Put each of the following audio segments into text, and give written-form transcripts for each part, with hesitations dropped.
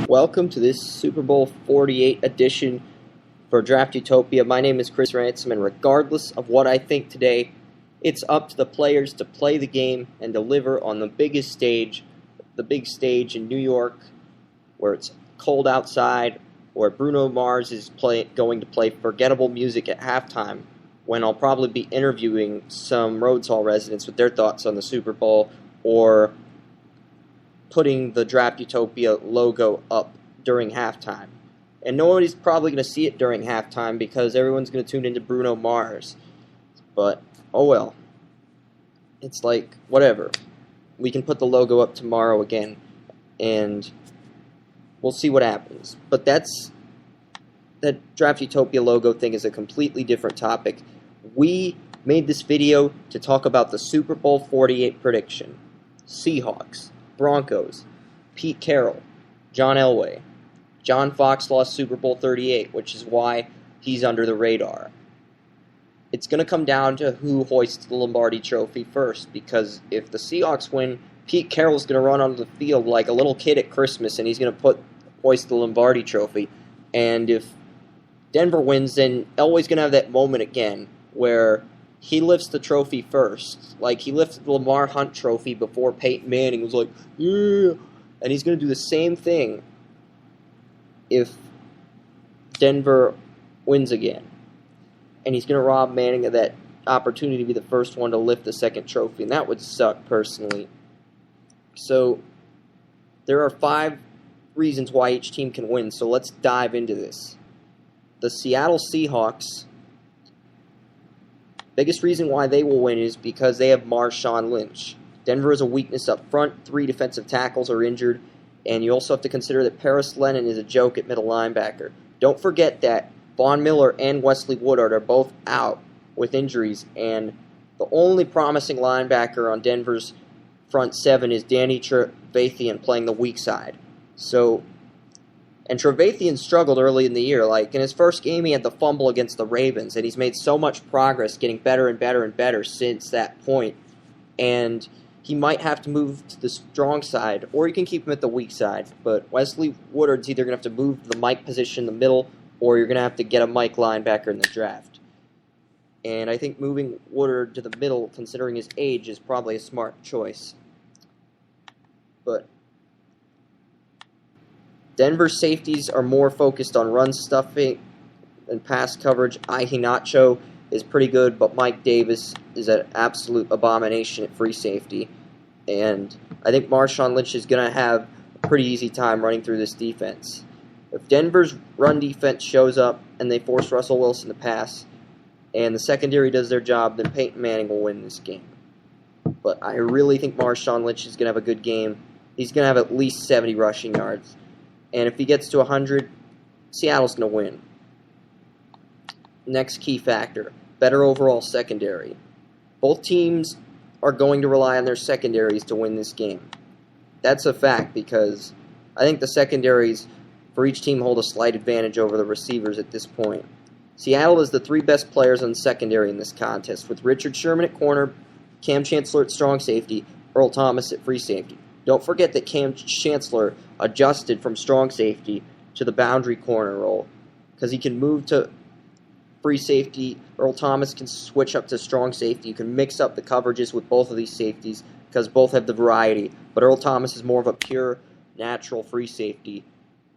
Welcome to this Super Bowl 48 edition for Draft Utopia. My name is Chris Ransom, and regardless of what I think today, it's up to the players to play the game and deliver on the biggest stage, the big stage in New York, where it's cold outside, where Bruno Mars is going to play forgettable music at halftime, when I'll probably be interviewing some Rhodes Hall residents with their thoughts on the Super Bowl, or putting the Draft Utopia logo up during halftime. And nobody's probably going to see it during halftime because everyone's going to tune into Bruno Mars. But, oh well. It's like, whatever. We can put the logo up tomorrow again, and we'll see what happens. But that Draft Utopia logo thing is a completely different topic. We made this video to talk about the Super Bowl 48 prediction. Seahawks, Broncos, Pete Carroll, John Elway. John Fox lost Super Bowl 38, which is why he's under the radar. It's going to come down to who hoists the Lombardi Trophy first, because if the Seahawks win, Pete Carroll's going to run onto the field like a little kid at Christmas, and he's going to hoist the Lombardi Trophy. And if Denver wins, then Elway's going to have that moment again where he lifts the trophy first. Like, he lifted the Lamar Hunt trophy before Peyton Manning was like, yeah. And he's going to do the same thing if Denver wins again. And he's going to rob Manning of that opportunity to be the first one to lift the second trophy. And that would suck, personally. So, there are 5 reasons why each team can win. So, let's dive into this. The Seattle Seahawks, biggest reason why they will win is because they have Marshawn Lynch. Denver has a weakness up front. 3 defensive tackles are injured. And you also have to consider that Paris Lennon is a joke at middle linebacker. Don't forget that Von Miller and Wesley Woodard are both out with injuries. And the only promising linebacker on Denver's front 7 is Danny Trevathan playing the weak side. And Trevathan struggled early in the year. Like, in his first game, he had the fumble against the Ravens, and he's made so much progress, getting better and better and better since that point. And he might have to move to the strong side, or you can keep him at the weak side. But Wesley Woodard's either going to have to move to the Mike position in the middle, or you're going to have to get a Mike linebacker in the draft. And I think moving Woodard to the middle, considering his age, is probably a smart choice. But Denver's safeties are more focused on run stuffing and pass coverage. Iheanacho is pretty good, but Mike Davis is an absolute abomination at free safety. And I think Marshawn Lynch is going to have a pretty easy time running through this defense. If Denver's run defense shows up and they force Russell Wilson to pass, and the secondary does their job, then Peyton Manning will win this game. But I really think Marshawn Lynch is going to have a good game. He's going to have at least 70 rushing yards. And if he gets to 100, Seattle's going to win. Next key factor, better overall secondary. Both teams are going to rely on their secondaries to win this game. That's a fact because I think the secondaries for each team hold a slight advantage over the receivers at this point. Seattle is the 3 best players on the secondary in this contest, with Richard Sherman at corner, Cam Chancellor at strong safety, Earl Thomas at free safety. Don't forget that Cam Chancellor adjusted from strong safety to the boundary corner role because he can move to free safety. Earl Thomas can switch up to strong safety. You can mix up the coverages with both of these safeties because both have the variety. But Earl Thomas is more of a pure, natural free safety.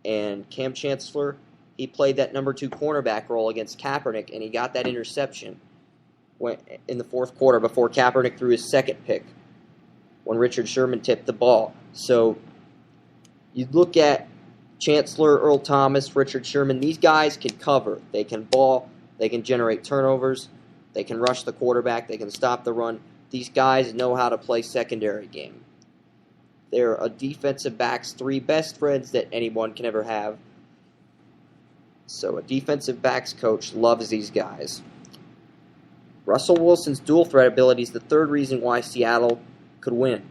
And Cam Chancellor, he played that number 2 cornerback role against Kaepernick, and he got that interception in the 4th quarter before Kaepernick threw his second pick when Richard Sherman tipped the ball. So you look at Chancellor, Earl Thomas, Richard Sherman. These guys can cover. They can ball. They can generate turnovers. They can rush the quarterback. They can stop the run. These guys know how to play secondary game. They're a defensive back's 3 best friends that anyone can ever have. So a defensive backs coach loves these guys. Russell Wilson's dual threat ability is the 3rd reason why Seattle could win.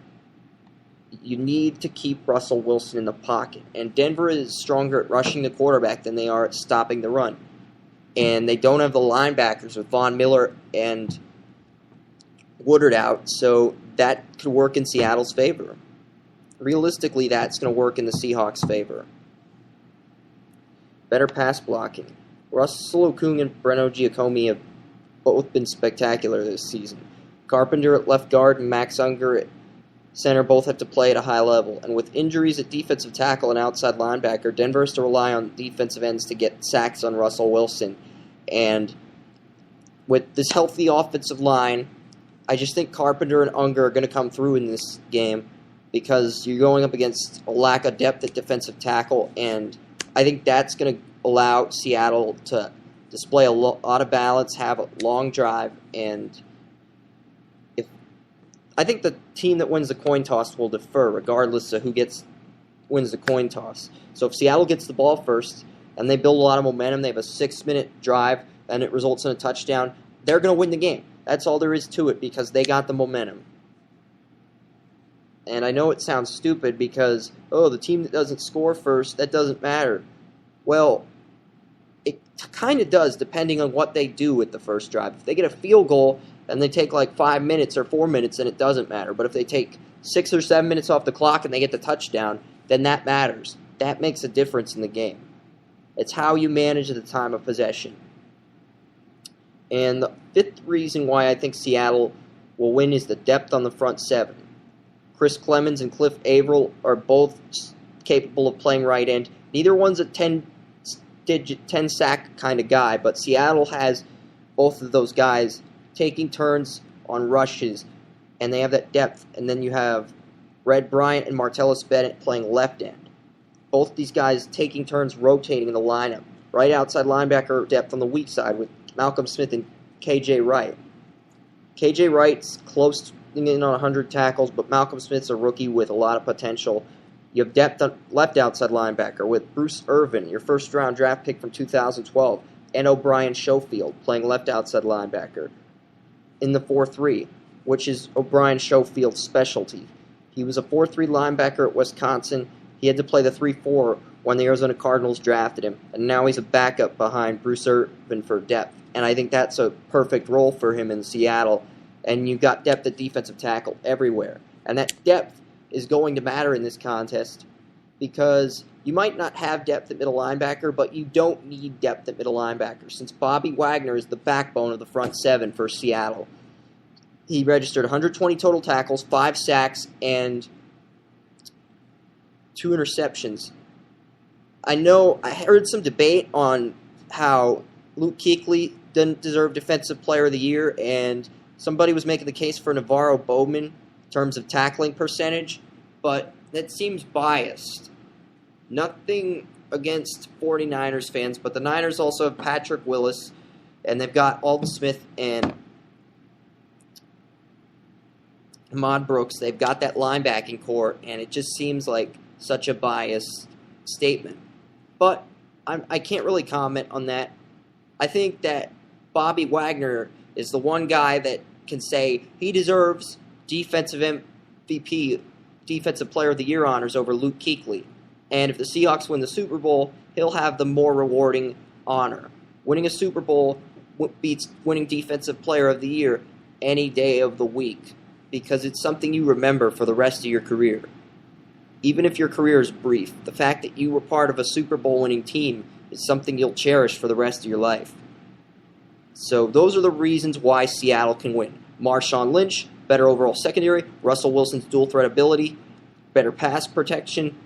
You need to keep Russell Wilson in the pocket. And Denver is stronger at rushing the quarterback than they are at stopping the run. And they don't have the linebackers with Von Miller and Woodard out, so that could work in Seattle's favor. Realistically, that's going to work in the Seahawks' favor. better pass blocking. Russell Okung and Breno Giacomi have both been spectacular this season. Carpenter at left guard and Max Unger at center both have to play at a high level. And with injuries at defensive tackle and outside linebacker, Denver has to rely on defensive ends to get sacks on Russell Wilson. And with this healthy offensive line, I just think Carpenter and Unger are going to come through in this game because you're going up against a lack of depth at defensive tackle, and I think that's going to allow Seattle to display a lot of balance, have a long drive, and I think the team that wins the coin toss will defer regardless of who wins the coin toss. So if Seattle gets the ball first and they build a lot of momentum, they have a 6-minute drive, and it results in a touchdown, they're going to win the game. That's all there is to it because they got the momentum. And I know it sounds stupid because, the team that doesn't score first, that doesn't matter. Well, it kind of does depending on what they do with the first drive. If they get a field goal and they take like 5 minutes or 4 minutes, then it doesn't matter. But if they take 6 or 7 minutes off the clock and they get the touchdown, then that matters. That makes a difference in the game. It's how you manage the time of possession. And the fifth reason why I think Seattle will win is the depth on the front seven. Chris Clemens and Cliff Averill are both capable of playing right end. Neither one's a 10-sack kind of guy, but Seattle has both of those guys taking turns on rushes, and they have that depth. And then you have Red Bryant and Martellus Bennett playing left end. Both these guys taking turns rotating in the lineup. Right outside linebacker depth on the weak side with Malcolm Smith and K.J. Wright. K.J. Wright's close in on 100 tackles, but Malcolm Smith's a rookie with a lot of potential. You have depth on left outside linebacker with Bruce Irvin, your first-round draft pick from 2012, and O'Brien Schofield playing left outside linebacker in the 4-3, which is O'Brien Schofield's specialty. He was a 4-3 linebacker at Wisconsin. He had to play the 3-4 when the Arizona Cardinals drafted him, and now he's a backup behind Bruce Irvin for depth. And I think that's a perfect role for him in Seattle. And you've got depth at defensive tackle everywhere. And that depth is going to matter in this contest because you might not have depth at middle linebacker, but you don't need depth at middle linebacker since Bobby Wagner is the backbone of the front seven for Seattle. He registered 120 total tackles, 5 sacks, and 2 interceptions. I know I heard some debate on how Luke Kuechly didn't deserve Defensive Player of the Year, and somebody was making the case for Navarro Bowman in terms of tackling percentage, but that seems biased. Nothing against 49ers fans, but the Niners also have Patrick Willis, and they've got Alden Smith and Ahmad Brooks. They've got that linebacking core, and it just seems like such a biased statement. But I can't really comment on that. I think that Bobby Wagner is the one guy that can say he deserves defensive MVP, Defensive Player of the Year honors over Luke Kuechly. And if the Seahawks win the Super Bowl, he'll have the more rewarding honor. Winning a Super Bowl beats winning Defensive Player of the Year any day of the week because it's something you remember for the rest of your career. Even if your career is brief, the fact that you were part of a Super Bowl winning team is something you'll cherish for the rest of your life. So those are the reasons why Seattle can win. Marshawn Lynch, better overall secondary, Russell Wilson's dual threat ability, better pass protection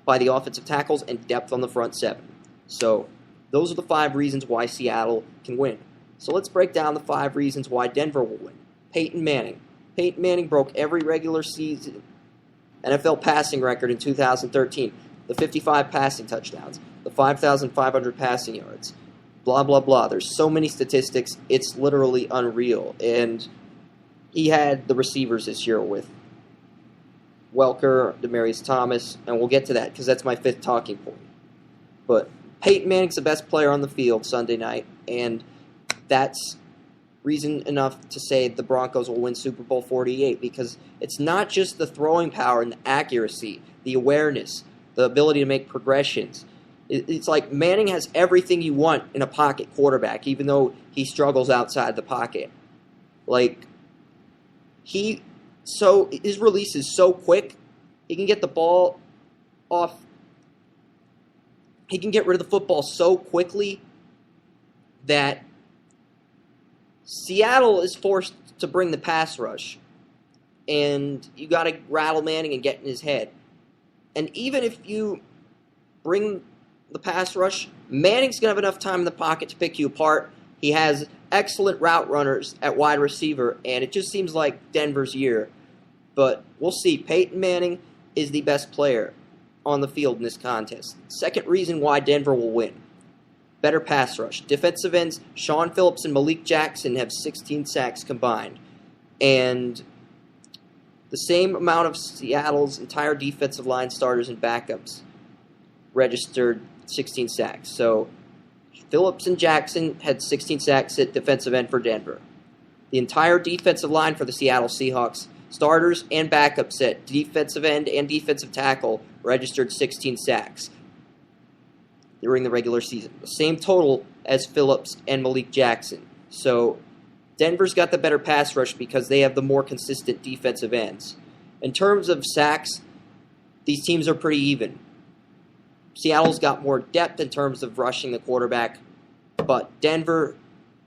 by the offensive tackles, and depth on the front seven. So those are the 5 reasons why Seattle can win. So let's break down the 5 reasons why Denver will win. Peyton Manning. Peyton Manning broke every regular season NFL passing record in 2013. The 55 passing touchdowns, the 5,500 passing yards, blah, blah, blah. There's so many statistics, it's literally unreal. And he had the receivers this year with Welker, Demaryius Thomas, and we'll get to that because that's my 5th talking point. But Peyton Manning's the best player on the field Sunday night, and that's reason enough to say the Broncos will win Super Bowl 48 because it's not just the throwing power and the accuracy, the awareness, the ability to make progressions. It's like Manning has everything you want in a pocket quarterback, even though he struggles outside the pocket. Like, his release is so quick, he can get the ball off he can get rid of the football so quickly that Seattle is forced to bring the pass rush. And you got to rattle Manning and get in his head. And even if you bring the pass rush, Manning's going to have enough time in the pocket to pick you apart. He has excellent route runners at wide receiver, and it just seems like Denver's year. But we'll see. Peyton Manning is the best player on the field in this contest. Second reason why Denver will win. Better pass rush. Defensive ends, Sean Phillips and Malik Jackson have 16 sacks combined. And the same amount of Seattle's entire defensive line starters and backups registered 16 sacks. So Phillips and Jackson had 16 sacks at defensive end for Denver. The entire defensive line for the Seattle Seahawks, starters and backups at defensive end and defensive tackle, registered 16 sacks during the regular season. The same total as Phillips and Malik Jackson. So Denver's got the better pass rush because they have the more consistent defensive ends. In terms of sacks, these teams are pretty even. Seattle's got more depth in terms of rushing the quarterback, but Denver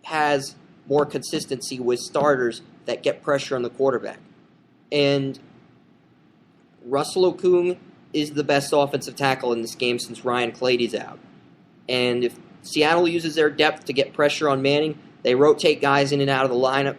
has more consistency with starters that get pressure on the quarterback. And Russell Okung is the best offensive tackle in this game since Ryan Clady's out. And if Seattle uses their depth to get pressure on Manning, they rotate guys in and out of the lineup,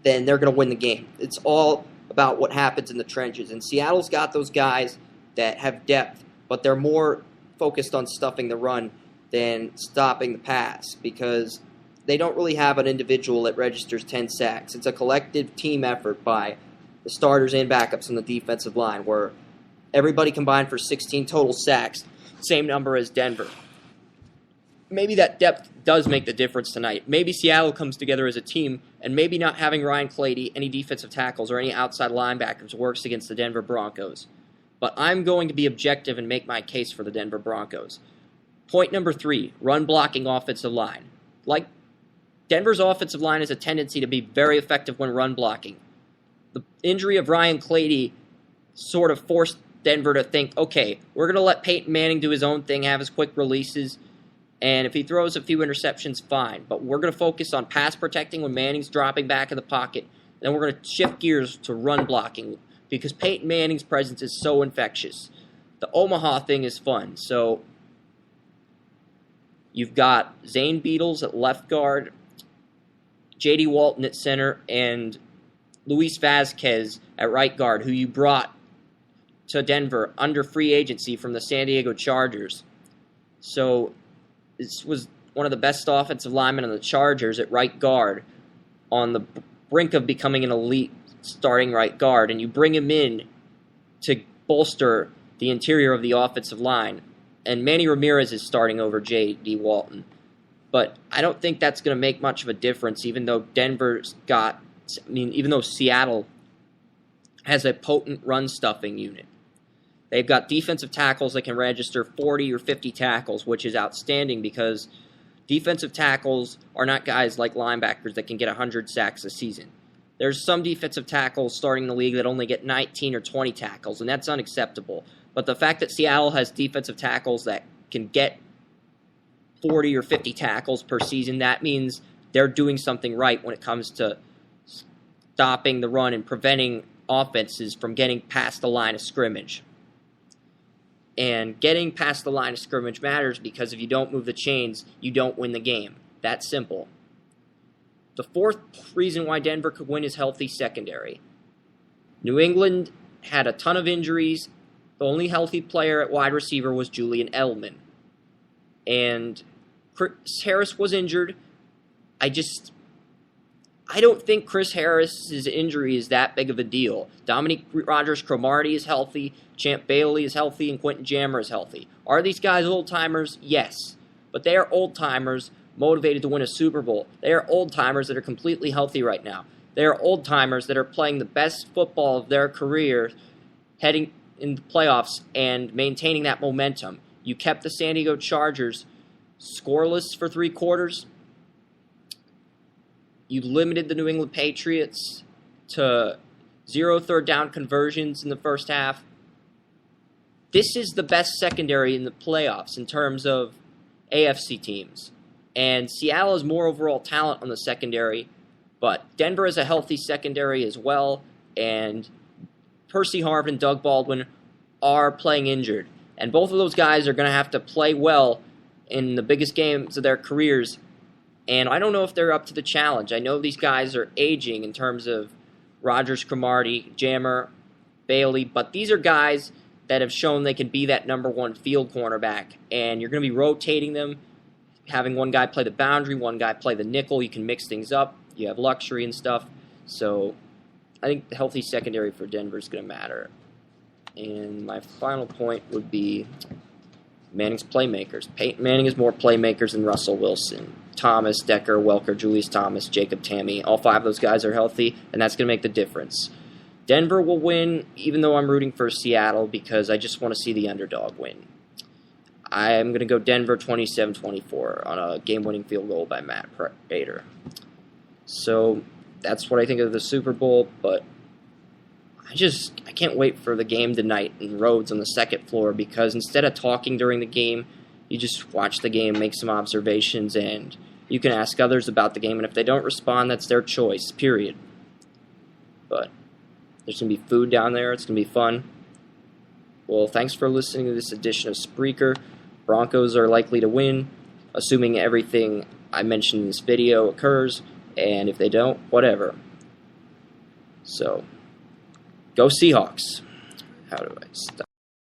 then they're going to win the game. It's all about what happens in the trenches. And Seattle's got those guys that have depth, but they're more focused on stuffing the run than stopping the pass because they don't really have an individual that registers 10 sacks. It's a collective team effort by the starters and backups on the defensive line where everybody combined for 16 total sacks, same number as Denver. Maybe that depth does make the difference tonight. Maybe Seattle comes together as a team, and maybe not having Ryan Clady, any defensive tackles, or any outside linebackers works against the Denver Broncos. But I'm going to be objective and make my case for the Denver Broncos. Point number 3, run blocking offensive line. Like Denver's offensive line has a tendency to be very effective when run blocking. The injury of Ryan Clady sort of forced Denver to think, okay, we're going to let Peyton Manning do his own thing, have his quick releases, and if he throws a few interceptions, fine. But we're going to focus on pass protecting when Manning's dropping back in the pocket. Then we're going to shift gears to run blocking because Peyton Manning's presence is so infectious. The Omaha thing is fun. So you've got Zane Beadles at left guard, J.D. Walton at center, and Luis Vazquez at right guard, who you brought to Denver under free agency from the San Diego Chargers. So this was one of the best offensive linemen on the Chargers at right guard on the brink of becoming an elite starting right guard, and you bring him in to bolster the interior of the offensive line. And Manny Ramirez is starting over J.D. Walton. But I don't think that's going to make much of a difference, even though even though Seattle has a potent run-stuffing unit. They've got defensive tackles that can register 40 or 50 tackles, which is outstanding because defensive tackles are not guys like linebackers that can get 100 sacks a season. There's some defensive tackles starting in the league that only get 19 or 20 tackles, and that's unacceptable. But the fact that Seattle has defensive tackles that can get 40 or 50 tackles per season, that means they're doing something right when it comes to stopping the run and preventing offenses from getting past the line of scrimmage. And getting past the line of scrimmage matters because if you don't move the chains, you don't win the game. That's simple. The fourth reason why Denver could win is healthy secondary. New England had a ton of injuries. The only healthy player at wide receiver was Julian Edelman. And Chris Harris was injured. I don't think Chris Harris's injury is that big of a deal. Dominique Rodgers-Cromartie is healthy, Champ Bailey is healthy, and Quentin Jammer is healthy. Are these guys old-timers? Yes. But they are old-timers motivated to win a Super Bowl. They are old-timers that are completely healthy right now. They are old-timers that are playing the best football of their career, heading in the playoffs and maintaining that momentum. You kept the San Diego Chargers scoreless for 3 quarters. You limited the New England Patriots to 0 third down conversions in the first half. this is the best secondary in the playoffs in terms of AFC teams. And Seattle has more overall talent on the secondary, but Denver has a healthy secondary as well, and Percy Harvin and Doug Baldwin are playing injured. And both of those guys are going to have to play well in the biggest games of their careers, and I don't know if they're up to the challenge. I know these guys are aging in terms of Rogers, Cromartie, Jammer, Bailey, but these are guys that have shown they can be that number one field cornerback, and you're going to be rotating them, having one guy play the boundary, one guy play the nickel. You can mix things up. You have luxury and stuff. So I think the healthy secondary for Denver is going to matter. And my final point would be Manning's playmakers. Peyton Manning has more playmakers than Russell Wilson. Thomas, Decker, Welker, Julius Thomas, Jacob Tamme. All five of those guys are healthy, and that's going to make the difference. Denver will win, even though I'm rooting for Seattle, because I just want to see the underdog win. I am going to go Denver 27-24 on a game-winning field goal by Matt Prater. So that's what I think of the Super Bowl, but I can't wait for the game tonight in Rhodes on the second floor, because instead of talking during the game, you just watch the game, make some observations, and you can ask others about the game, and if they don't respond, that's their choice, period. But there's going to be food down there. It's going to be fun. Well, thanks for listening to this edition of Spreaker. Broncos are likely to win, assuming everything I mentioned in this video occurs, and if they don't, whatever. So, go Seahawks. How do I stop?